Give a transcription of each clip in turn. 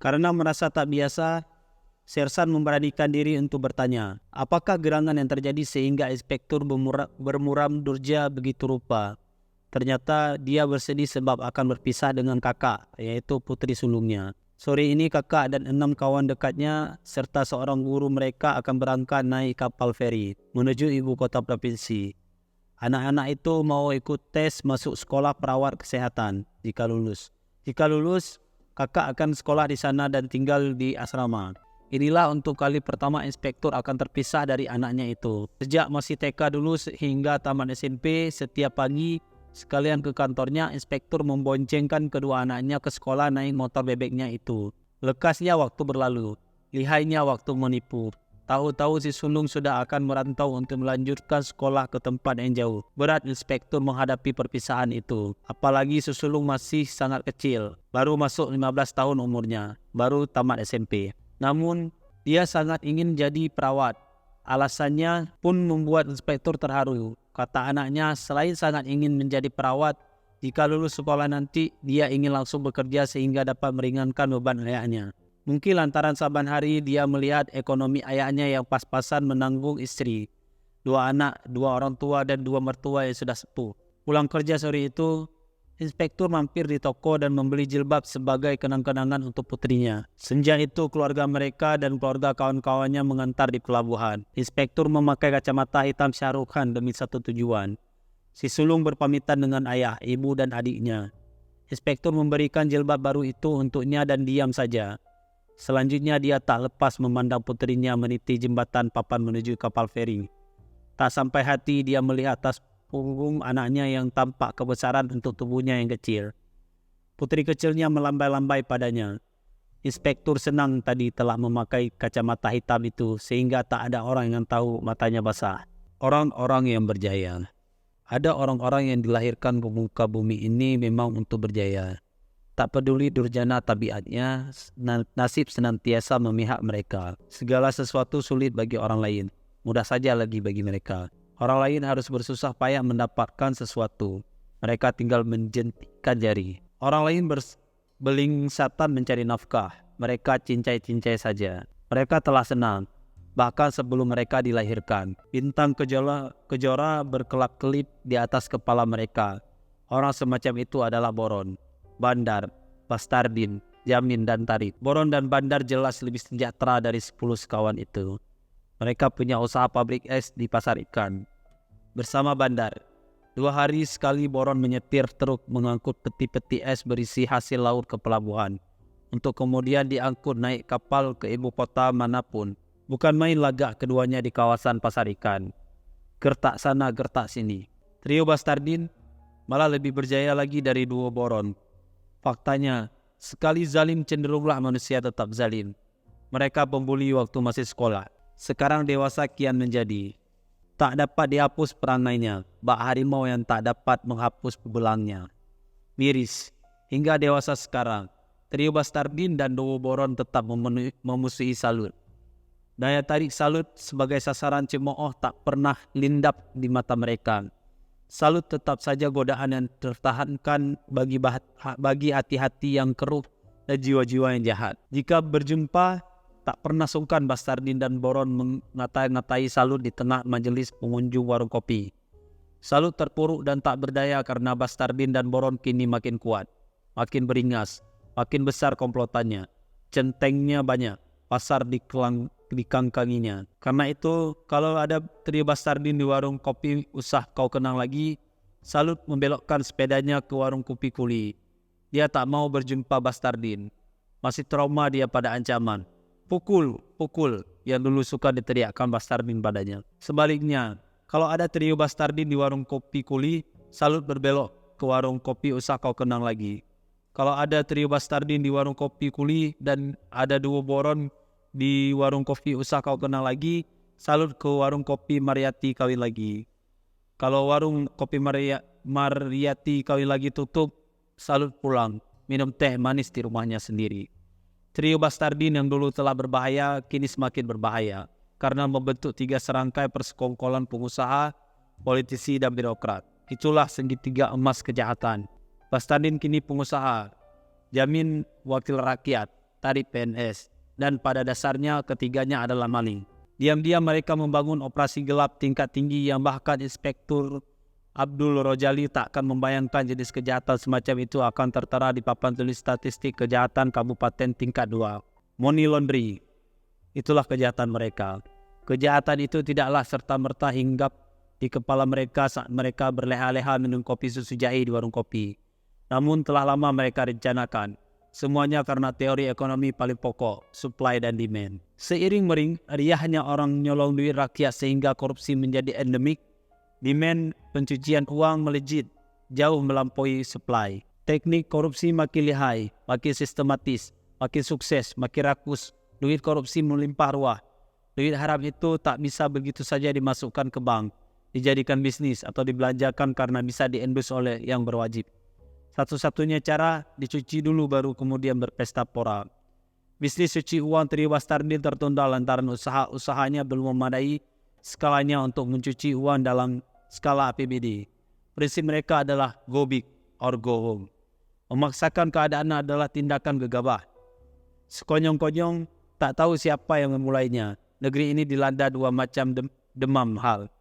Karena merasa tak biasa, Sersan memberanikan diri untuk bertanya, apakah gerangan yang terjadi sehingga inspektur bermuram durja begitu rupa. Ternyata dia bersedih sebab akan berpisah dengan kakak, yaitu putri sulungnya. Sore ini kakak dan 6 kawan dekatnya serta seorang guru mereka akan berangkat naik kapal feri menuju ibu kota provinsi. Anak-anak itu mau ikut tes masuk sekolah perawat kesehatan jika lulus. Jika lulus, kakak akan sekolah di sana dan tinggal di asrama. Inilah untuk kali pertama inspektur akan terpisah dari anaknya itu. Sejak masih TK dulu hingga tamat SMP, setiap pagi sekalian ke kantornya, inspektur memboncengkan kedua anaknya ke sekolah naik motor bebeknya itu. Lekasnya waktu berlalu, lihainya waktu menipu. Tahu-tahu si sulung sudah akan merantau untuk melanjutkan sekolah ke tempat yang jauh. Berat inspektur menghadapi perpisahan itu. Apalagi si sulung masih sangat kecil, baru masuk 15 tahun umurnya, baru tamat SMP. Namun, dia sangat ingin jadi perawat. Alasannya pun membuat inspektur terharu. Kata anaknya, selain sangat ingin menjadi perawat, jika lulus sekolah nanti, dia ingin langsung bekerja sehingga dapat meringankan beban ayahnya. Mungkin lantaran saban hari dia melihat ekonomi ayahnya yang pas-pasan menanggung istri, 2 anak, 2 orang tua dan 2 mertua yang sudah sepuh. Pulang kerja sore itu, inspektur mampir di toko dan membeli jilbab sebagai kenang-kenangan untuk putrinya. Senja itu keluarga mereka dan keluarga kawan-kawannya mengantar di pelabuhan. Inspektur memakai kacamata hitam Shah Rukh Khan demi satu tujuan. Si sulung berpamitan dengan ayah, ibu dan adiknya. Inspektur memberikan jilbab baru itu untuknya dan diam saja. Selanjutnya dia tak lepas memandang putrinya meniti jembatan papan menuju kapal feri. Tak sampai hati dia melihat atas punggung anaknya yang tampak kebesaran untuk tubuhnya yang kecil. Putri kecilnya melambai-lambai padanya. Inspektur senang tadi telah memakai kacamata hitam itu sehingga tak ada orang yang tahu matanya basah. Orang-orang yang berjaya. Ada orang-orang yang dilahirkan ke muka bumi ini memang untuk berjaya. Tak peduli durjana tabiatnya, nasib senantiasa memihak mereka. Segala sesuatu sulit bagi orang lain, mudah saja lagi bagi mereka. Orang lain harus bersusah payah mendapatkan sesuatu. Mereka tinggal menjentikkan jari. Orang lain belingsatan mencari nafkah. Mereka cincai-cincai saja. Mereka telah senang, bahkan sebelum mereka dilahirkan. Bintang kejora berkelap-kelip di atas kepala mereka. Orang semacam itu adalah Boron, Bandar, Bastardin, Jamin, dan Tarik. Boron dan Bandar jelas lebih sejahtera dari 10 sekawan itu. Mereka punya usaha pabrik es di pasar ikan. Bersama Bandar, 2 hari sekali Boron menyetir truk mengangkut peti-peti es berisi hasil laut ke pelabuhan, untuk kemudian diangkut naik kapal ke ibu kota manapun. Bukan main lagak keduanya di kawasan pasar ikan. Gertak sana, gertak sini. Trio Bastardin malah lebih berjaya lagi dari duo Boron. Faktanya, sekali zalim cenderunglah manusia tetap zalim. Mereka pembuli waktu masih sekolah. Sekarang dewasa kian menjadi. Tak dapat dihapus perangainya, bak harimau yang tak dapat menghapus belangnya. Miris, hingga dewasa sekarang, trio Bastardin dan duo Boron tetap memusuhi Salut. Daya tarik Salut sebagai sasaran cemooh tak pernah lindap di mata mereka. Salut tetap saja godaan yang tertahankan bagi hati-hati yang keruh dan jiwa-jiwa yang jahat. Jika berjumpa, tak pernah sungkan Bastardin dan Boron mengatai-ngatai Salut di tengah majelis pengunjung warung kopi. Salut terpuruk dan tak berdaya karena Bastardin dan Boron kini makin kuat, makin beringas, makin besar komplotannya. Centengnya banyak, pasar dikangkanginya. Karena itu, kalau ada trio Bastardin di warung kopi usah kau kenang lagi. Salut membelokkan sepedanya ke warung kopi kuli. Dia tak mau berjumpa Bastardin. Masih trauma dia pada ancaman. Pukul, pukul, yang dulu suka diteriakkan Bastardin padanya. Sebaliknya, kalau ada trio Bastardin di warung kopi kuli, Salut berbelok ke warung kopi usah kau kenang lagi. Kalau ada trio Bastardin di warung kopi kuli dan ada duo Boron di warung kopi usah kau kenang lagi, Salut ke warung kopi Mariati kawin lagi. Kalau warung kopi Mariati kawin lagi tutup, Salut pulang, minum teh manis di rumahnya sendiri. Trio Bastardin yang dulu telah berbahaya, kini semakin berbahaya, karena membentuk 3 serangkai persekongkolan pengusaha, politisi, dan birokrat. Itulah segitiga emas kejahatan. Bastardin kini pengusaha, Jamin wakil rakyat, tarif PNS. Dan pada dasarnya ketiganya adalah maling. Diam-diam mereka membangun operasi gelap tingkat tinggi yang bahkan Inspektur Abdul Rojali tak akan membayangkan jenis kejahatan semacam itu akan tertera di papan tulis statistik kejahatan kabupaten tingkat 2. Money laundry. Itulah kejahatan mereka. Kejahatan itu tidaklah serta-merta hinggap di kepala mereka saat mereka berleha-leha minum kopi susu jahe di warung kopi. Namun telah lama mereka rencanakan. Semuanya karena teori ekonomi paling pokok, supply dan demand. Seiring meriahnya orang nyolong duit rakyat sehingga korupsi menjadi endemik, demand pencucian uang melejit, jauh melampaui supply. Teknik korupsi makin lihai, makin sistematis, makin sukses, makin rakus. Duit korupsi melimpah ruah. Duit haram itu tak bisa begitu saja dimasukkan ke bank, dijadikan bisnis atau dibelanjakan karena bisa diendus oleh yang berwajib. Satu-satunya cara dicuci dulu baru kemudian berpesta pora. Bisnis cuci uang Tri Bastardin tertunda lantaran usahanya belum memadai skalanya untuk mencuci uang dalam skala APBD. Prinsip mereka adalah go big or go home. Memaksakan keadaan adalah tindakan gegabah. Sekonyong-konyong tak tahu siapa yang memulainya. Negeri ini dilanda dua macam demam hal.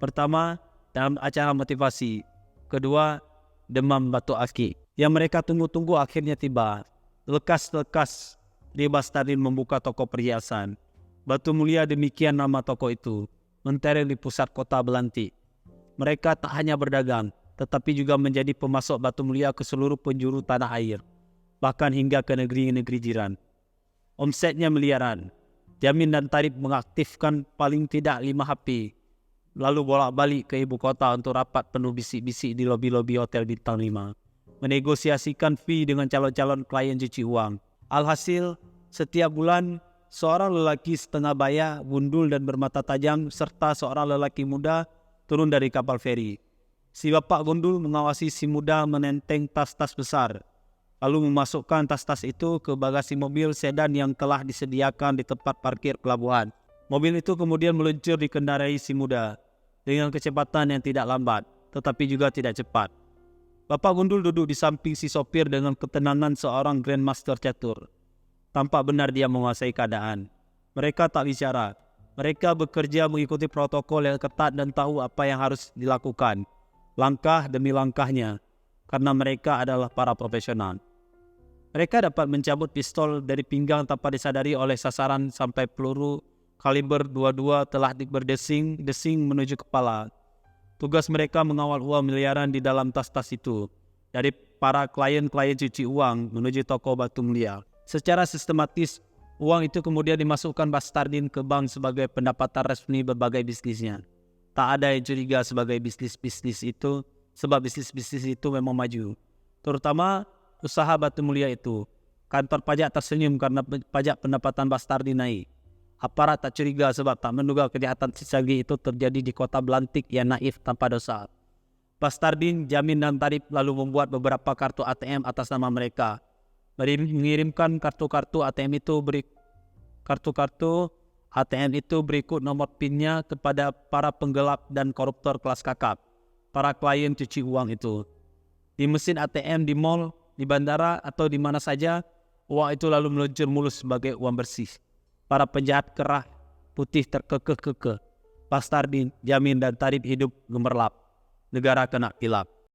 Pertama, dalam acara motivasi. Kedua, demam batu aki. Yang mereka tunggu-tunggu akhirnya tiba. Lekas-lekas Tri Bastardin membuka toko perhiasan. Batu Mulia demikian nama toko itu. Mentereng di pusat kota Belantik. Mereka tak hanya berdagang, tetapi juga menjadi pemasok batu mulia ke seluruh penjuru tanah air. Bahkan hingga ke negeri-negeri jiran. Omsetnya miliaran. Jamin dan Tarif mengaktifkan paling tidak 5 HP. Lalu bolak-balik ke ibu kota untuk rapat penuh bisik-bisik di lobi-lobi hotel bintang 5. Menegosiasikan fee dengan calon-calon klien cuci uang. Alhasil, setiap bulan seorang lelaki setengah baya, gundul dan bermata tajam serta seorang lelaki muda turun dari kapal feri. Si bapak gundul mengawasi si muda menenteng tas-tas besar. Lalu memasukkan tas-tas itu ke bagasi mobil sedan yang telah disediakan di tempat parkir pelabuhan. Mobil itu kemudian meluncur dikendarai si muda dengan kecepatan yang tidak lambat, tetapi juga tidak cepat. Bapak gundul duduk di samping si sopir dengan ketenangan seorang grandmaster catur. Tampak benar dia menguasai keadaan. Mereka tak bicara. Mereka bekerja mengikuti protokol yang ketat dan tahu apa yang harus dilakukan. Langkah demi langkahnya. Karena mereka adalah para profesional. Mereka dapat mencabut pistol dari pinggang tanpa disadari oleh sasaran sampai peluru kaliber 22 telah berdesing menuju kepala. Tugas mereka mengawal uang miliaran di dalam tas-tas itu. Dari para klien-klien cuci uang menuju toko batu mulia. Secara sistematis, uang itu kemudian dimasukkan Bastardin ke bank sebagai pendapatan resmi berbagai bisnisnya. Tak ada yang curiga sebagai bisnis-bisnis itu, sebab bisnis-bisnis itu memang maju. Terutama usaha batu mulia itu. Kantor pajak tersenyum karena pajak pendapatan Bastardin naik. Aparat tak curiga sebab tak menduga kejahatan secanggih itu terjadi di kota Belantik yang naif tanpa dosa. Bastardin, Jamin dan Tarif lalu membuat beberapa kartu ATM atas nama mereka. Mengirimkan kartu-kartu ATM itu berikut nomor PIN-nya kepada para penggelap dan koruptor kelas kakap, para klien cuci uang itu. Di mesin ATM di mall, di bandara atau di mana saja, uang itu lalu meluncur mulus sebagai uang bersih. Para penjahat kerah putih terkekeh-kekeh. Bastardin, Jamin dan Tarif hidup gemerlap. Negara kena kilap.